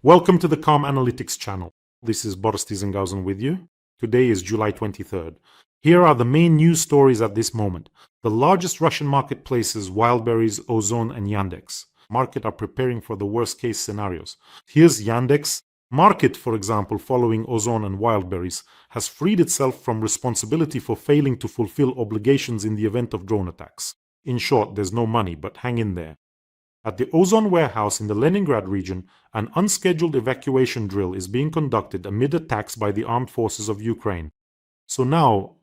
Welcome to the Calm Analytics channel. This is Boris Tiesenghausen with you. Today is July 23rd. Here are the main news stories at this moment. The largest Russian marketplaces, Wildberries, Ozon, and Yandex. Market are preparing for the worst case scenarios. Here's Yandex. Market, for example, following Ozon and Wildberries, has freed itself from responsibility for failing to fulfill obligations in the event of drone attacks. In short, there's no money, but hang in there. At the Ozon warehouse in the Leningrad region, an unscheduled evacuation drill is being conducted amid attacks by the armed forces of Ukraine. So now,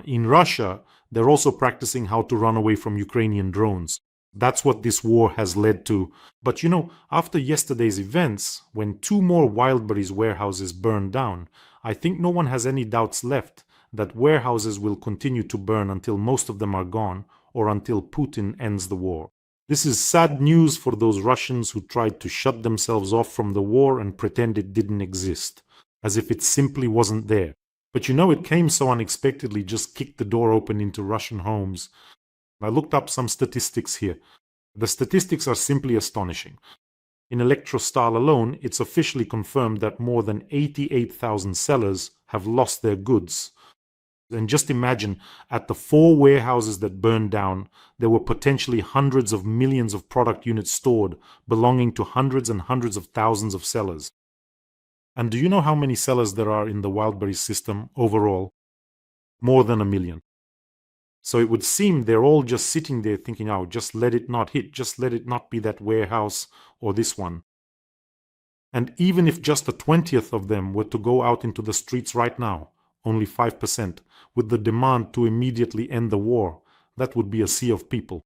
in Russia, they're also practicing how to run away from Ukrainian drones. That's what this war has led to. But after yesterday's events, when 2 more Wildberries warehouses burned down, I think no one has any doubts left that warehouses will continue to burn until most of them are gone, or until Putin ends the war. This is sad news for those Russians who tried to shut themselves off from the war and pretend it didn't exist, as if it simply wasn't there. But it came so unexpectedly, just kicked the door open into Russian homes. I looked up some statistics here. The statistics are simply astonishing. In Electrostal alone, it's officially confirmed that more than 88,000 sellers have lost their goods. And just imagine, at the 4 warehouses that burned down, there were potentially hundreds of millions of product units stored, belonging to hundreds and hundreds of thousands of sellers. And do you know how many sellers there are in the Wildberries system overall? More than 1 million. So it would seem they're all just sitting there thinking, oh, just let it not hit, just let it not be that warehouse or this one. And even if just a 20th of them were to go out into the streets right now, only 5%, with the demand to immediately end the war, that would be a sea of people.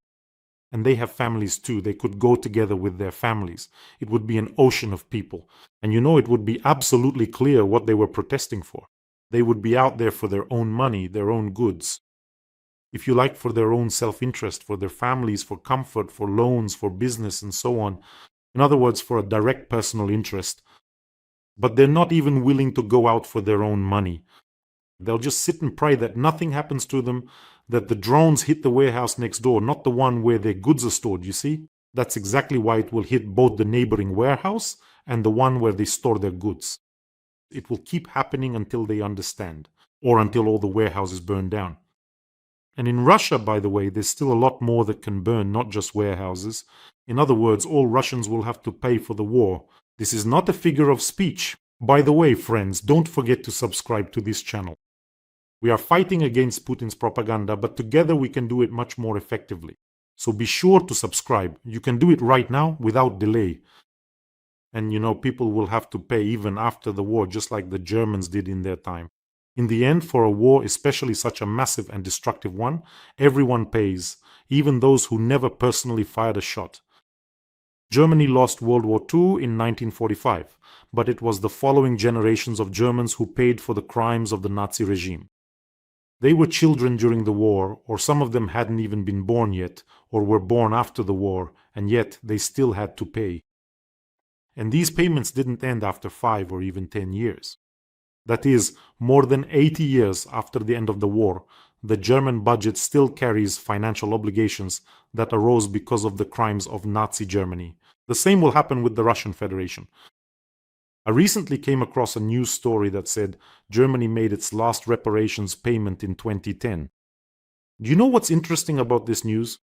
And they have families too. They could go together with their families. It would be an ocean of people. And it would be absolutely clear what they were protesting for. They would be out there for their own money, their own goods. If you like, for their own self-interest, for their families, for comfort, for loans, for business, and so on. In other words, for a direct personal interest. But they're not even willing to go out for their own money. They'll just sit and pray that nothing happens to them, that the drones hit the warehouse next door, not the one where their goods are stored, you see? That's exactly why it will hit both the neighboring warehouse and the one where they store their goods. It will keep happening until they understand, or until all the warehouses burn down. And in Russia, by the way, there's still a lot more that can burn, not just warehouses. In other words, all Russians will have to pay for the war. This is not a figure of speech. By the way, friends, don't forget to subscribe to this channel. We are fighting against Putin's propaganda, but together we can do it much more effectively. So be sure to subscribe. You can do it right now without delay. And people will have to pay even after the war, just like the Germans did in their time. In the end, for a war, especially such a massive and destructive one, everyone pays, even those who never personally fired a shot. Germany lost World War II in 1945, but it was the following generations of Germans who paid for the crimes of the Nazi regime. They were children during the war, or some of them hadn't even been born yet, or were born after the war, and yet they still had to pay. And these payments didn't end after 5 or even 10 years. That is, more than 80 years after the end of the war, the German budget still carries financial obligations that arose because of the crimes of Nazi Germany. The same will happen with the Russian Federation. I recently came across a news story that said Germany made its last reparations payment in 2010. Do you know what's interesting about this news?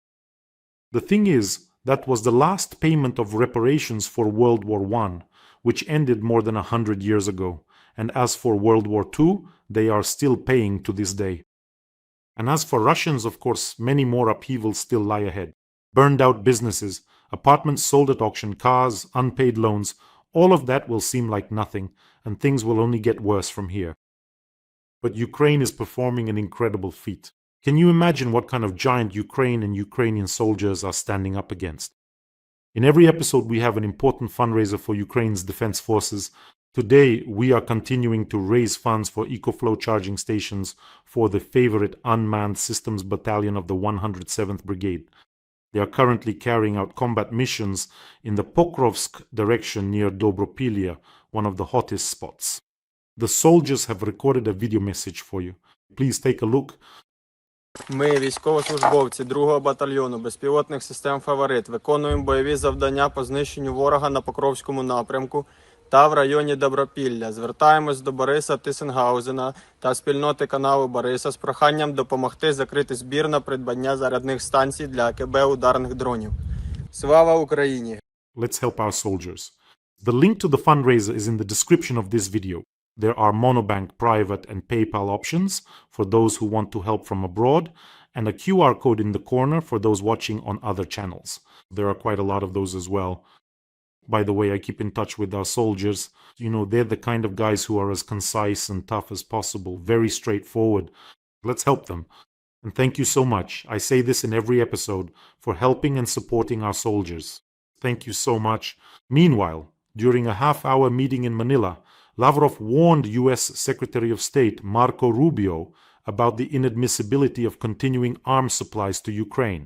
The thing is, that was the last payment of reparations for World War I, which ended more than 100 years ago. And as for World War II, they are still paying to this day. And as for Russians, of course, many more upheavals still lie ahead. Burned out businesses, apartments sold at auction, cars, unpaid loans, all of that will seem like nothing, and things will only get worse from here. But Ukraine is performing an incredible feat. Can you imagine what kind of giant Ukraine and Ukrainian soldiers are standing up against? In every episode, we have an important fundraiser for Ukraine's defense forces. Today, we are continuing to raise funds for EcoFlow charging stations for the favorite unmanned systems battalion of the 107th Brigade. They are currently carrying out combat missions in the Pokrovsk direction near Dobropilya, one of the hottest spots. The soldiers have recorded a video message for you. Please take a look. Ми, військовослужбовці 2-го батальйону безпілотних систем «Фаворит», виконуємо бойові завдання по знищенню ворога на Покровському напрямку та в районі Добропілля. Звертаємось до Бориса Тисенгаузена та спільноти каналу Бориса з проханням допомогти закрити збір на придбання зарядних станцій для АКБ ударних дронів. Слава Україні! Let's help our soldiers. The link to the fundraiser is in the description of this video. There are monobank, private, and PayPal options for those who want to help from abroad, and a QR code in the corner for those watching on other channels. There are quite a lot of those as well. By the way, I keep in touch with our soldiers. You know, they're the kind of guys who are as concise and tough as possible, very straightforward. Let's help them. And thank you so much. I say this in every episode for helping and supporting our soldiers. Thank you so much. Meanwhile, during a half-hour meeting in Manila, Lavrov warned US Secretary of State Marco Rubio about the inadmissibility of continuing arms supplies to Ukraine.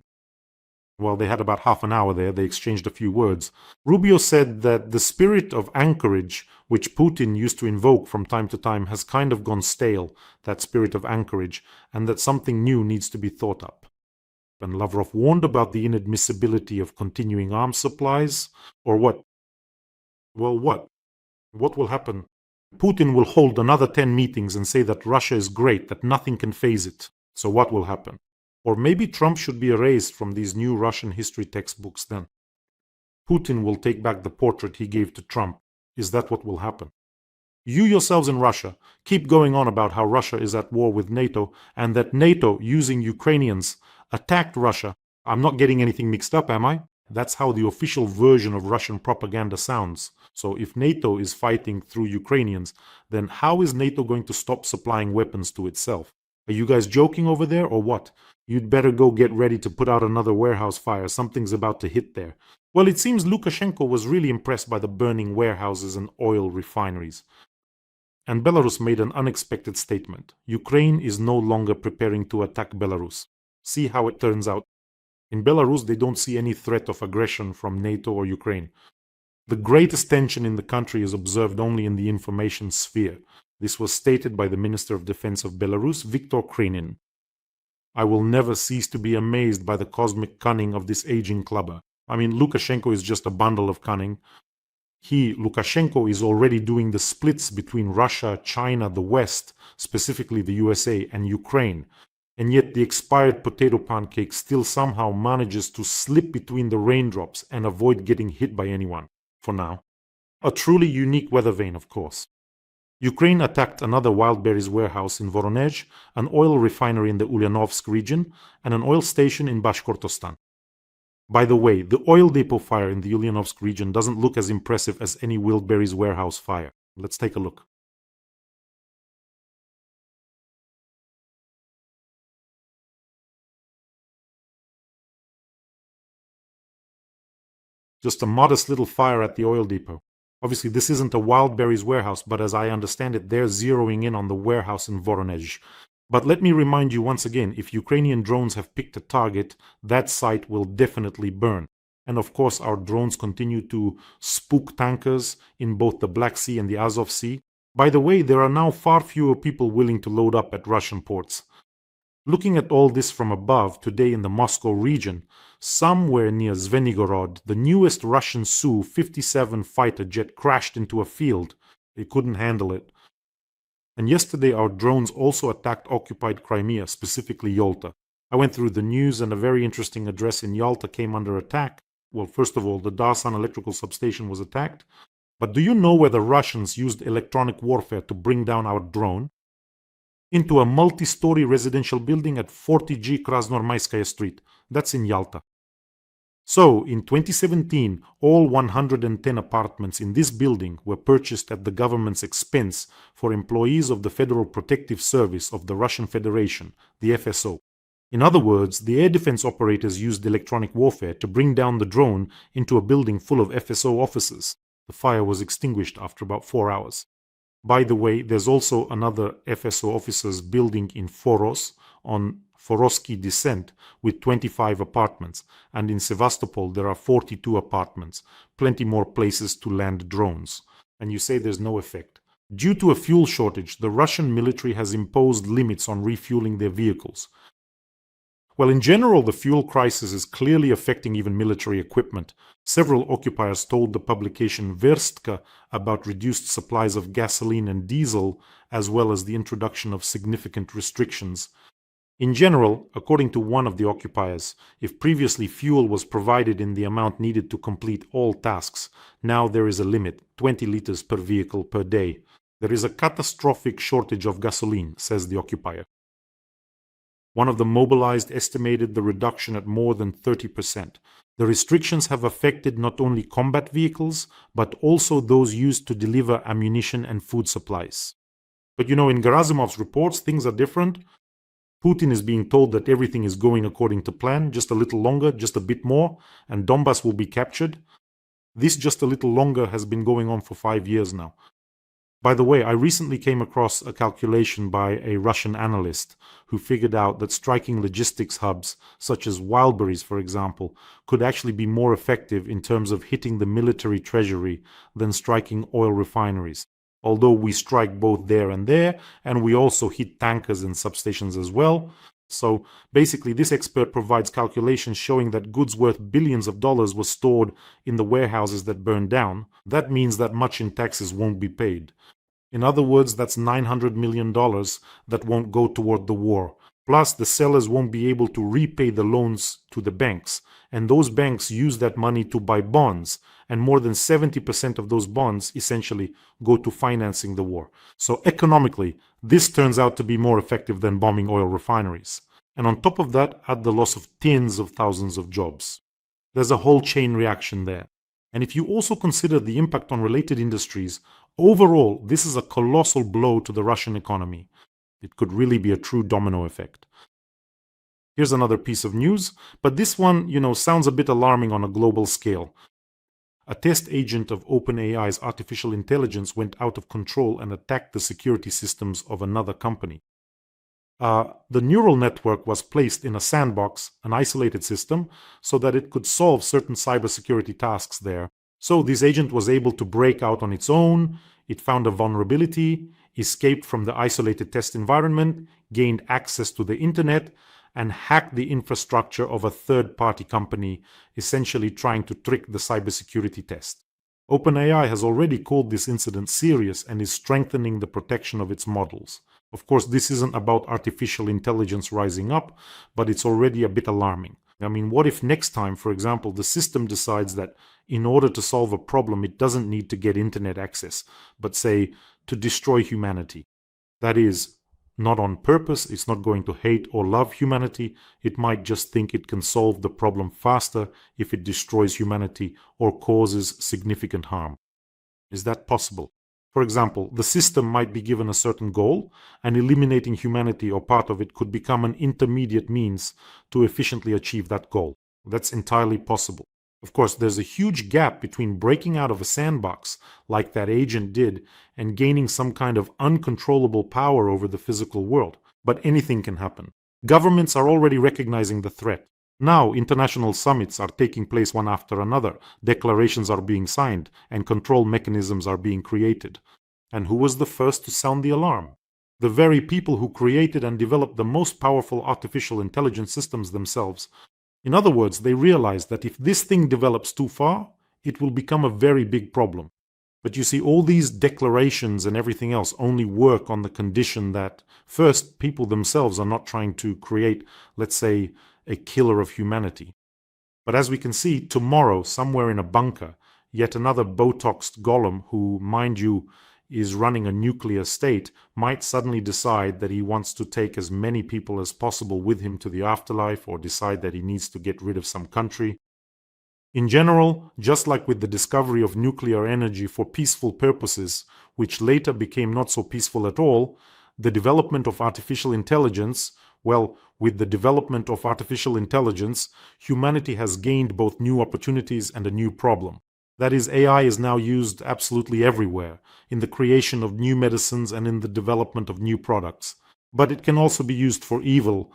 Well, they had about half an hour there. They exchanged a few words. Rubio said that the spirit of anchorage, which Putin used to invoke from time to time, has kind of gone stale, that spirit of anchorage, and that something new needs to be thought up. And Lavrov warned about the inadmissibility of continuing arms supplies, or what? Well, what? What will happen? Putin will hold another 10 meetings and say that Russia is great, that nothing can faze it. So what will happen? Or maybe Trump should be erased from these new Russian history textbooks then. Putin will take back the portrait he gave to Trump. Is that what will happen? You yourselves in Russia keep going on about how Russia is at war with NATO and that NATO, using Ukrainians, attacked Russia. I'm not getting anything mixed up, am I? That's how the official version of Russian propaganda sounds. So if NATO is fighting through Ukrainians, then how is NATO going to stop supplying weapons to itself? Are you guys joking over there or what? You'd better go get ready to put out another warehouse fire. Something's about to hit there. Well, it seems Lukashenko was really impressed by the burning warehouses and oil refineries. And Belarus made an unexpected statement. Ukraine is no longer preparing to attack Belarus. See how it turns out. In Belarus, they don't see any threat of aggression from NATO or Ukraine. The greatest tension in the country is observed only in the information sphere. This was stated by the Minister of Defense of Belarus, Viktor Krenin. I will never cease to be amazed by the cosmic cunning of this aging clubber. I mean, Lukashenko is just a bundle of cunning. Lukashenko, is already doing the splits between Russia, China, the West, specifically the USA, and Ukraine. And yet the expired potato pancake still somehow manages to slip between the raindrops and avoid getting hit by anyone, for now. A truly unique weather vane, of course. Ukraine attacked another Wildberries warehouse in Voronezh, an oil refinery in the Ulyanovsk region, and an oil station in Bashkortostan. By the way, the oil depot fire in the Ulyanovsk region doesn't look as impressive as any Wildberries warehouse fire. Let's take a look. Just a modest little fire at the oil depot. Obviously, this isn't a Wildberries warehouse, but as I understand it, they're zeroing in on the warehouse in Voronezh. But let me remind you once again, if Ukrainian drones have picked a target, that site will definitely burn. And of course, our drones continue to spook tankers in both the Black Sea and the Azov Sea. By the way, there are now far fewer people willing to load up at Russian ports. Looking at all this from above, today in the Moscow region, somewhere near Zvenigorod, the newest Russian Su-57 fighter jet crashed into a field. They couldn't handle it. And yesterday our drones also attacked occupied Crimea, specifically Yalta. I went through the news and a very interesting address in Yalta came under attack. Well, first of all, the Darsan electrical substation was attacked. But do you know where the Russians used electronic warfare to bring down our drone? Into a multi-story residential building at 40G Krasnoarmeyskaya Street. That's in Yalta. So, in 2017, all 110 apartments in this building were purchased at the government's expense for employees of the Federal Protective Service of the Russian Federation, the FSO. In other words, the air defense operators used electronic warfare to bring down the drone into a building full of FSO officers. The fire was extinguished after about 4 hours. By the way, there's also another FSO officers building in Foros on Forosky Descent with 25 apartments, and in Sevastopol there are 42 apartments, plenty more places to land drones. And you say there's no effect. Due to a fuel shortage, the Russian military has imposed limits on refueling their vehicles. Well, in general, the fuel crisis is clearly affecting even military equipment. Several occupiers told the publication Verstka about reduced supplies of gasoline and diesel, as well as the introduction of significant restrictions. In general, according to one of the occupiers, if previously fuel was provided in the amount needed to complete all tasks, now there is a limit, 20 liters per vehicle per day. There is a catastrophic shortage of gasoline, says the occupier. One of the mobilized estimated the reduction at more than 30%. The restrictions have affected not only combat vehicles, but also those used to deliver ammunition and food supplies. But in Gerasimov's reports, things are different. Putin is being told that everything is going according to plan, just a little longer, just a bit more, and Donbass will be captured. This just a little longer has been going on for 5 years now. By the way, I recently came across a calculation by a Russian analyst who figured out that striking logistics hubs, such as Wildberries, for example, could actually be more effective in terms of hitting the military treasury than striking oil refineries. Although we strike both there, and we also hit tankers and substations as well. So basically, this expert provides calculations showing that goods worth billions of dollars were stored in the warehouses that burned down. That means that much in taxes won't be paid. In other words, that's $900 million that won't go toward the war. Plus, the sellers won't be able to repay the loans to the banks, and those banks use that money to buy bonds, and more than 70% of those bonds essentially go to financing the war. So economically, this turns out to be more effective than bombing oil refineries. And on top of that, add the loss of tens of thousands of jobs. There's a whole chain reaction there. And if you also consider the impact on related industries, overall, this is a colossal blow to the Russian economy. It could really be a true domino effect. Here's another piece of news, but this one, sounds a bit alarming on a global scale. A test agent of OpenAI's artificial intelligence went out of control and attacked the security systems of another company. The neural network was placed in a sandbox, an isolated system, so that it could solve certain cybersecurity tasks there. So this agent was able to break out on its own, it found a vulnerability, escaped from the isolated test environment, gained access to the internet, and hacked the infrastructure of a third-party company, essentially trying to trick the cybersecurity test. OpenAI has already called this incident serious and is strengthening the protection of its models. Of course, this isn't about artificial intelligence rising up, but it's already a bit alarming. I mean, what if next time, for example, the system decides that in order to solve a problem, it doesn't need to get internet access, but say, to destroy humanity? That is, not on purpose, it's not going to hate or love humanity, it might just think it can solve the problem faster if it destroys humanity or causes significant harm. Is that possible? For example, the system might be given a certain goal, and eliminating humanity or part of it could become an intermediate means to efficiently achieve that goal. That's entirely possible. Of course, there's a huge gap between breaking out of a sandbox, like that agent did, and gaining some kind of uncontrollable power over the physical world. But anything can happen. Governments are already recognizing the threat. Now, international summits are taking place one after another, declarations are being signed, and control mechanisms are being created. And who was the first to sound the alarm? The very people who created and developed the most powerful artificial intelligence systems themselves. In other words, they realized that if this thing develops too far, it will become a very big problem. But you see, all these declarations and everything else only work on the condition that, first, people themselves are not trying to create, let's say, a killer of humanity. But as we can see, tomorrow, somewhere in a bunker, yet another Botoxed golem who, mind you, is running a nuclear state, might suddenly decide that he wants to take as many people as possible with him to the afterlife, or decide that he needs to get rid of some country. In general, just like with the discovery of nuclear energy for peaceful purposes, which later became not so peaceful at all, the development of artificial intelligence, well, with the development of artificial intelligence, humanity has gained both new opportunities and a new problem. That is, AI is now used absolutely everywhere, in the creation of new medicines and in the development of new products. But it can also be used for evil.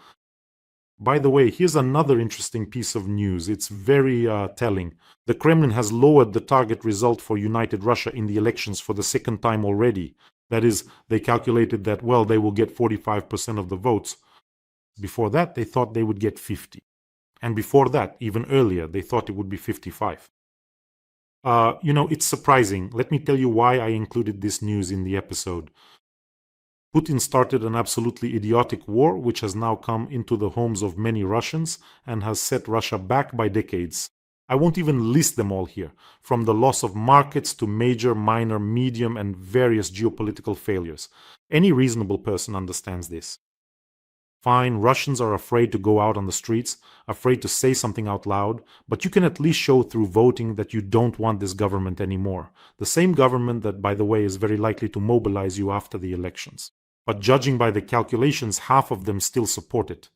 By the way, here's another interesting piece of news. It's very telling. The Kremlin has lowered the target result for United Russia in the elections for the second time already. That is, they calculated that, well, they will get 45% of the votes. Before that, they thought they would get 50. And before that, even earlier, they thought it would be 55. It's surprising. Let me tell you why I included this news in the episode. Putin started an absolutely idiotic war, which has now come into the homes of many Russians and has set Russia back by decades. I won't even list them all here, from the loss of markets to major, minor, medium, and various geopolitical failures. Any reasonable person understands this. Fine, Russians are afraid to go out on the streets, afraid to say something out loud, but you can at least show through voting that you don't want this government anymore. The same government that, by the way, is very likely to mobilize you after the elections. But judging by the calculations, half of them still support it.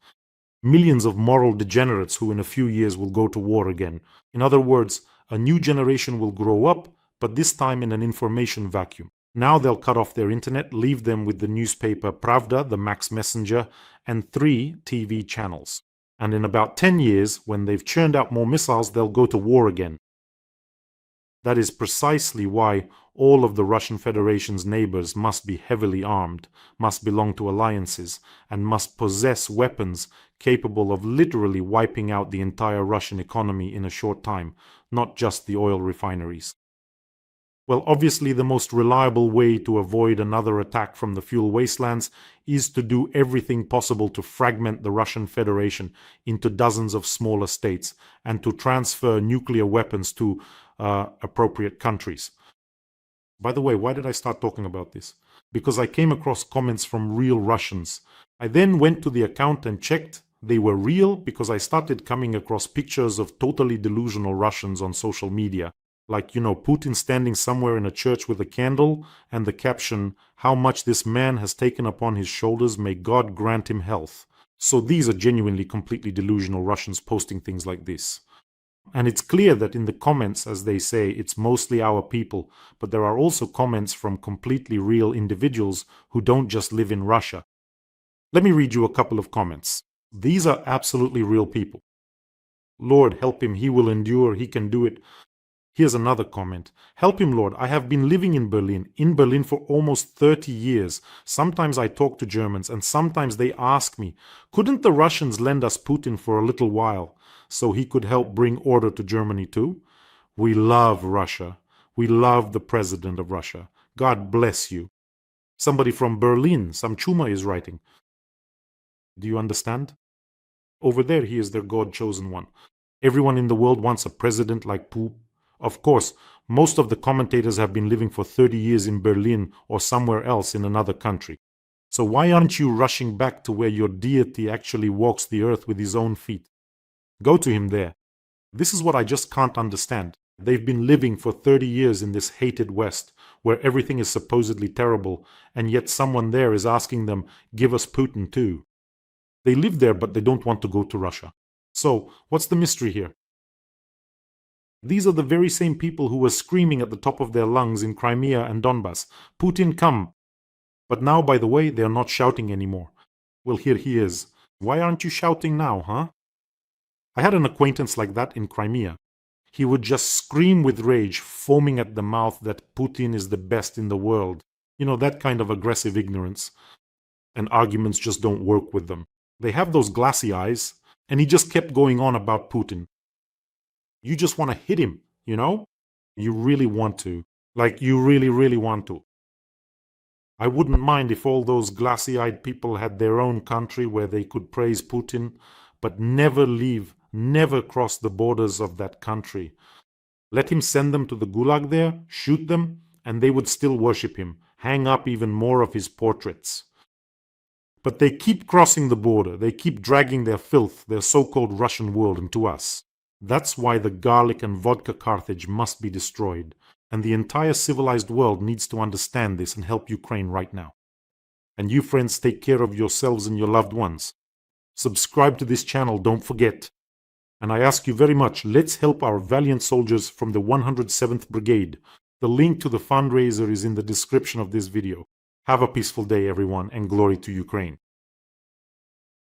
Millions of moral degenerates who in a few years will go to war again. In other words, a new generation will grow up, but this time in an information vacuum. Now they'll cut off their internet, leave them with the newspaper Pravda, the Max Messenger, and 3 TV channels. And in about 10 years, when they've churned out more missiles, they'll go to war again. That is precisely why all of the Russian Federation's neighbors must be heavily armed, must belong to alliances, and must possess weapons capable of literally wiping out the entire Russian economy in a short time, not just the oil refineries. Well, obviously the most reliable way to avoid another attack from the fuel wastelands is to do everything possible to fragment the Russian Federation into dozens of smaller states and to transfer nuclear weapons to appropriate countries. By the way, why did I start talking about this? Because I came across comments from real Russians. I then went to the account and checked. They were real because I started coming across pictures of totally delusional Russians on social media. Like, Putin standing somewhere in a church with a candle and the caption, "How much this man has taken upon his shoulders, may God grant him health." So these are genuinely completely delusional Russians posting things like this. And it's clear that in the comments, as they say, it's mostly our people, but there are also comments from completely real individuals who don't just live in Russia. Let me read you a couple of comments. These are absolutely real people. Lord, help him, he will endure, he can do it. Here's another comment. Help him, Lord. I have been living in Berlin for almost 30 years. Sometimes I talk to Germans and sometimes they ask me, couldn't the Russians lend us Putin for a little while so he could help bring order to Germany too? We love Russia. We love the president of Russia. God bless you. Somebody from Berlin, some Chuma, is writing. Do you understand? Over there, he is their God-chosen one. Everyone in the world wants a president like Putin. Of course, most of the commentators have been living for 30 years in Berlin or somewhere else in another country. So why aren't you rushing back to where your deity actually walks the earth with his own feet? Go to him there. This is what I just can't understand. They've been living for 30 years in this hated West, where everything is supposedly terrible, and yet someone there is asking them, give us Putin too. They live there, but they don't want to go to Russia. So, what's the mystery here? These are the very same people who were screaming at the top of their lungs in Crimea and Donbass, Putin, come! But now, by the way, they are not shouting anymore. Well, here he is. Why aren't you shouting now, huh? I had an acquaintance like that in Crimea. He would just scream with rage, foaming at the mouth that Putin is the best in the world. That kind of aggressive ignorance. And arguments just don't work with them. They have those glassy eyes, and he just kept going on about Putin. You just want to hit him, You really want to. Like, you really, really want to. I wouldn't mind if all those glassy-eyed people had their own country where they could praise Putin, but never leave, never cross the borders of that country. Let him send them to the gulag there, shoot them, and they would still worship him, hang up even more of his portraits. But they keep crossing the border, they keep dragging their filth, their so-called Russian world into us. That's why the garlic and vodka Carthage must be destroyed, and the entire civilized world needs to understand this and help Ukraine right now. And you friends, take care of yourselves and your loved ones. Subscribe to this channel, don't forget. And I ask you very much, let's help our valiant soldiers from the 107th Brigade. The link to the fundraiser is in the description of this video. Have a peaceful day, everyone, and glory to Ukraine.